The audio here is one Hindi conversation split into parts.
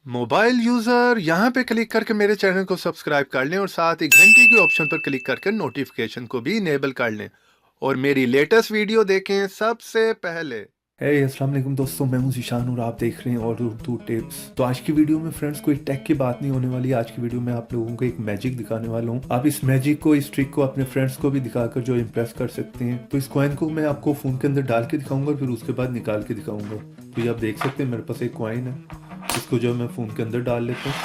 मोबाइल यूजर यहाँ पे क्लिक करके मेरे चैनल को सब्सक्राइब कर लें और साथ ही घंटी के ऑप्शन पर क्लिक करके नोटिफिकेशन को भी इनेबल कर लें और मेरी लेटेस्ट वीडियो देखें सबसे पहले। अस्सलाम वालेकुम दोस्तों, मैं हूं ज़ीशान और आप देख रहे हैं और उर्दू टिप्स। तो आज की वीडियो में फ्रेंड्स कोई टेक की बात नहीं होने वाली। आज की वीडियो में आप लोगों को एक मैजिक दिखाने वाला हूं। आप इस मैजिक को, इस ट्रिक को अपने फ्रेंड्स को भी दिखाकर जो इम्प्रेस कर सकते हैं। तो इस कॉइन को मैं आपको फ़ोन के अंदर डाल के दिखाऊंगा, फिर उसके बाद निकाल के दिखाऊंगा। तो ये आप देख सकते हैं मेरे पास एक कॉइन है, इसको जो मैं फ़ोन के अंदर डाल लेता हूँ।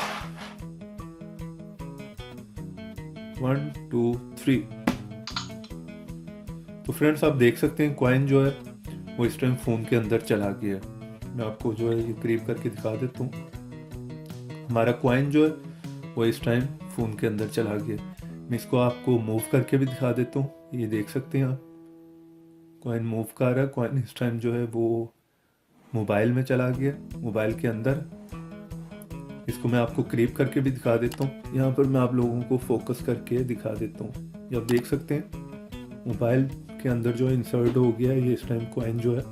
1 2 3। तो फ्रेंड्स आप देख सकते हैं कॉइन जो है वो इस टाइम फ़ोन के अंदर चला गया है। मैं आपको जो है ये करीब करके दिखा देता हूँ। हमारा कॉइन जो है वो इस टाइम फ़ोन के अंदर चला गया। मैं इसको आपको मूव करके भी दिखा देता हूँ। ये देख सकते हैं आप, कॉइन मूव कर रहा है। कॉइन इस टाइम जो है वो मोबाइल में चला गया, मोबाइल के अंदर। इसको मैं आपको करीब करके भी दिखा देता हूँ। यहाँ पर मैं आप लोगों को फोकस करके दिखा देता हूँ। ये आप देख सकते हैं मोबाइल के अंदर जो इंसर्ट हो गया है। ये इस टाइम कॉइन जो है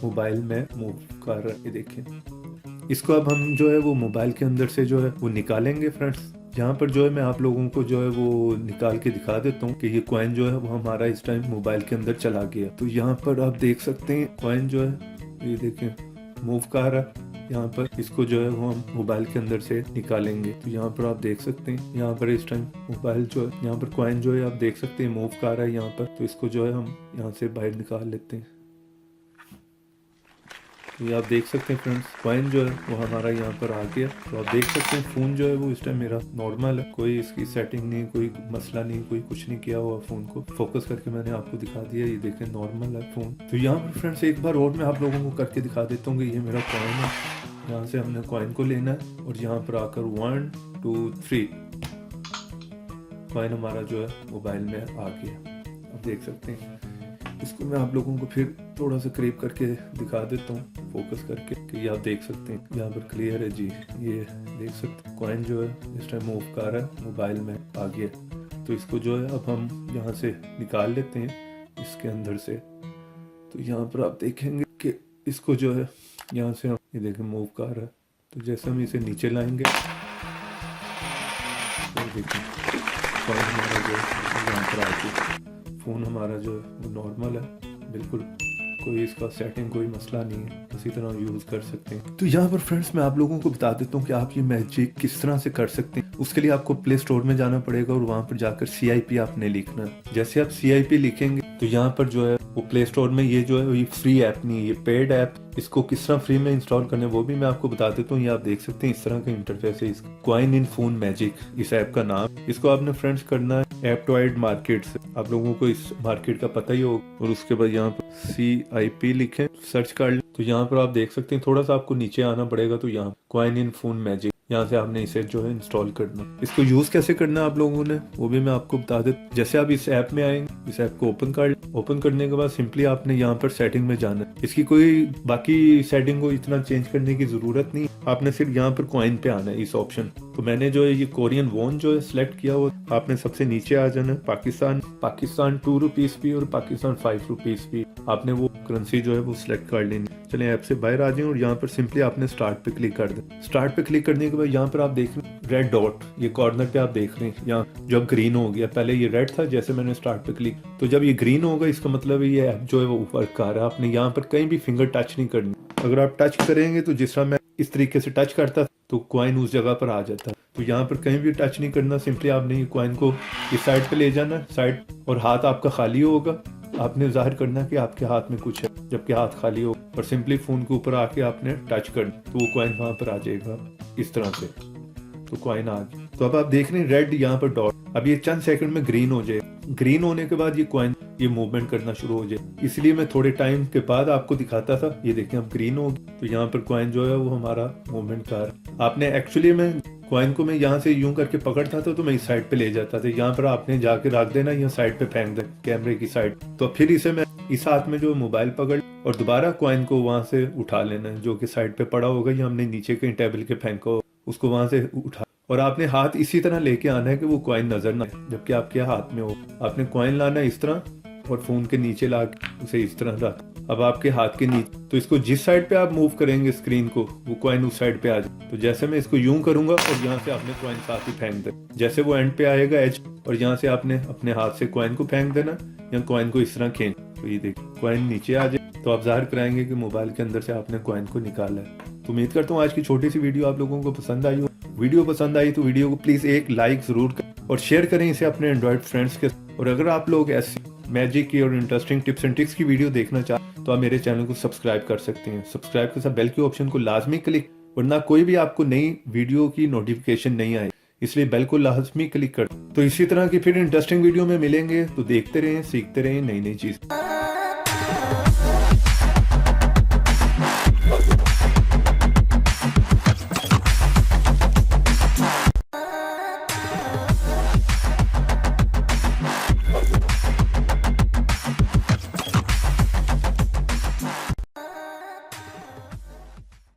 मोबाइल में मूव कर रहा है, ये देखें। इसको अब हम जो है वो मोबाइल के अंदर से जो है वो निकालेंगे फ्रेंड्स। यहाँ पर जो है मैं आप लोगों को जो है वो निकाल के दिखा देता हूँ कि ये कॉइन जो है वो हमारा इस टाइम मोबाइल के अंदर चला गया। तो यहाँ पर आप देख सकते हैं कॉइन जो है ये देखें मूव कर रहा है। यहाँ पर इसको जो है वो हम मोबाइल के अंदर से निकालेंगे। तो यहाँ पर आप देख सकते हैं यहाँ पर इस टाइम मोबाइल जो है, यहाँ पर कॉइन जो है आप देख सकते हैं मूव कर रहा है यहाँ पर। तो इसको जो है हम यहाँ से बाहर निकाल लेते हैं। तो ये आप देख सकते हैं फ्रेंड्स कॉइन जो है वो हमारा यहाँ पर आ गया। तो आप देख सकते हैं फ़ोन जो है वो इस टाइम मेरा नॉर्मल है, कोई इसकी सेटिंग नहीं, कोई मसला नहीं, कोई कुछ नहीं किया हुआ। फ़ोन को फोकस करके मैंने आपको दिखा दिया, ये देखें नॉर्मल है फ़ोन। तो यहाँ पर फ्रेंड्स एक बार और मैं आप लोगों को करके दिखा देता हूँ कि ये मेरा कॉइन है। यहाँ से हमने कॉइन को लेना है और यहाँ पर आकर 1 2 3 कॉइन हमारा जो है मोबाइल में आ गया। आप देख सकते हैं। इसको मैं आप लोगों को फिर थोड़ा सा करीब करके दिखा देता हूँ फोकस करके कि ये आप देख सकते हैं यहाँ पर क्लियर है जी। ये देख सकते हैं कॉइन जो है इस टाइम मूव कर रहा है, मोबाइल में आ गया। तो इसको जो है अब हम यहाँ से निकाल लेते हैं इसके अंदर से। तो यहाँ पर आप देखेंगे कि इसको जो है यहाँ से हम ये देखें मूव कर रहा है। तो जैसे हम इसे नीचे लाएंगे तो देखिए कॉइन हमारा जो है यहाँ पर आ गया। फ़ोन हमारा जो है वो नॉर्मल है, बिल्कुल कोई इसका सेटिंग कोई मसला नहीं है, इसी तरह यूज़ कर सकते हैं। तो यहाँ पर फ्रेंड्स मैं आप लोगों को बता देता हूँ कि आप ये मैजिक किस तरह से कर सकते हैं। उसके लिए आपको प्ले स्टोर में जाना पड़ेगा और वहाँ पर जाकर CIP आपने लिखना है। जैसे आप CIP लिखेंगे तो यहाँ पर जो है वो प्ले स्टोर में ये जो है ये फ्री ऐप नहीं है, ये पेड ऐप। इसको किस तरह फ्री में इंस्टॉल करना है वो भी मैं आपको बता देता हूँ। ये आप देख सकते हैं इस तरह का इंटरफेस है इसका, कॉइन इन फोन मैजिक इस ऐप का नाम। इसको आपने फ्रेंड्स करना है एप्टॉइड मार्केट से। आप लोगों को इस मार्केट का पता ही होगा। और उसके बाद यहाँ पर CIP लिखें, सर्च कर लें। तो यहाँ पर आप देख सकते हैं थोड़ा सा आपको नीचे आना पड़ेगा। तो यहाँ कॉइन इन फोन मैजिक, यहाँ से आपने इसे जो है इंस्टॉल करना। इसको यूज़ कैसे करना है आप लोगों ने वो भी मैं आपको बता देता। जैसे आप इस ऐप में आएंगे, इस ऐप को ओपन करने के बाद सिंपली आपने यहाँ पर सेटिंग में जाना है। इसकी कोई बाकी सेटिंग को इतना चेंज करने की ज़रूरत नहीं, आपने सिर्फ यहाँ पर कॉइन पे आना है इस ऑप्शन। तो मैंने जो है ये कोरियन वॉन जो है सिलेक्ट किया हुआ। आपने सबसे नीचे आ जाना है पाकिस्तान 2 रुपीज़ भी और पाकिस्तान 5 रुपीज़ भी। आपने वो करेंसी जो है वो सिलेक्ट कर लेनी। चलें ऐप से बाहर आ जाएं और यहाँ पर सिंपली आपने स्टार्ट पे क्लिक कर दें। स्टार्ट पे क्लिक करने के बाद यहाँ पर आप देख रहे हैं रेड डॉट, ये कॉर्नर पे आप देख रहे हैं यहाँ जब ग्रीन हो गया। पहले ये रेड था, जैसे मैंने स्टार्ट पे क्लिक, तो जब ये ग्रीन होगा इसका मतलब ये ऐप जो है वो वर्क कर रहा है। आपने यहाँ पर कहीं भी फिंगर टच नहीं करनी। अगर आप टच करेंगे तो जिस तरह मैं इस तरीके से टच करता तो कॉइन उस जगह पर आ जाता। तो यहाँ पर कहीं भी टच नहीं करना, सिंपली आपने ये कॉइन को इस साइड पे ले जाना साइड, और हाथ आपका खाली होगा। आपने जाहिर करना कि आपके हाथ में कुछ है, जबकि हाथ खाली हो, और सिंपली फोन के ऊपर आके आपने टच करना तो वो कॉइन वहां पर आ जाएगा इस तरह से। तो कॉइन आ गया। तो अब आप देख रहे हैं रेड यहाँ पर डॉट, अब ये चंद सेकंड में ग्रीन हो जाए। ग्रीन होने के बाद ये कॉइन ये मूवमेंट करना शुरू हो जाए। इसलिए मैं थोड़े टाइम के बाद आपको दिखाता था। ये देखें अब ग्रीन हो गया। तो यहाँ पर कॉइन जो है वो हमारा मूवमेंट कर, आपने एक्चुअली में कॉइन को मैं यहाँ से यूं करके पकड़ता था तो मैं इस साइड पे ले जाता था। यहाँ पर आपने जाके रख देना, यहाँ साइड पे फेंक दे कैमरे की साइड। तो फिर इसे मैं इस हाथ में जो मोबाइल पकड़ और दोबारा कॉइन को वहां से उठा लेना है, जो कि साइड पे पड़ा होगा या हमने नीचे कहीं टेबल के फेंका हो, उसको वहां से उठा। और आपने हाथ इसी तरह लेके आना है कि वो कॉइन नजर ना आए जबकि आपके हाथ में हो। आपने कॉइन लाना है इस तरह और फोन के नीचे ला उसे इस तरह रख। अब आपके हाथ के नीचे, तो इसको जिस साइड पे आप मूव करेंगे स्क्रीन को, वो कॉइन उस साइड पे आ जाए। तो जैसे मैं इसको यूं करूंगा और यहाँ से आपने कॉइन साथ ही फेंक देना, जैसे वो एंड पे आएगा एज, और यहाँ से आपने अपने हाथ से कॉइन को फेंक देना या कॉइन को इस तरह खींच, तो ये देखिए कॉइन नीचे आ जाए, तो आप जाहिर कराएंगे कि मोबाइल के अंदर से आपने कॉइन को निकाला है। तो उम्मीद करता हूँ आज की छोटी सी वीडियो आप लोगों को पसंद आई हो। वीडियो पसंद आई तो वीडियो को प्लीज एक लाइक जरूर करें और शेयर करें इसे अपने एंड्रॉइड फ्रेंड्स के। और अगर आप लोग ऐसी मैजिक की और इंटरेस्टिंग टिप्स एंड ट्रिक्स की वीडियो देखना चाहते तो आप मेरे चैनल को सब्सक्राइब कर सकते हैं। सब्सक्राइब के साथ बेल के ऑप्शन को लाजमी क्लिक, वरना कोई भी आपको नई वीडियो की नोटिफिकेशन नहीं आए, इसलिए बेल को लाजमी क्लिक कर। तो इसी तरह की फिर इंटरेस्टिंग वीडियो में मिलेंगे, तो देखते रहें, सीखते रहें नई नई चीज।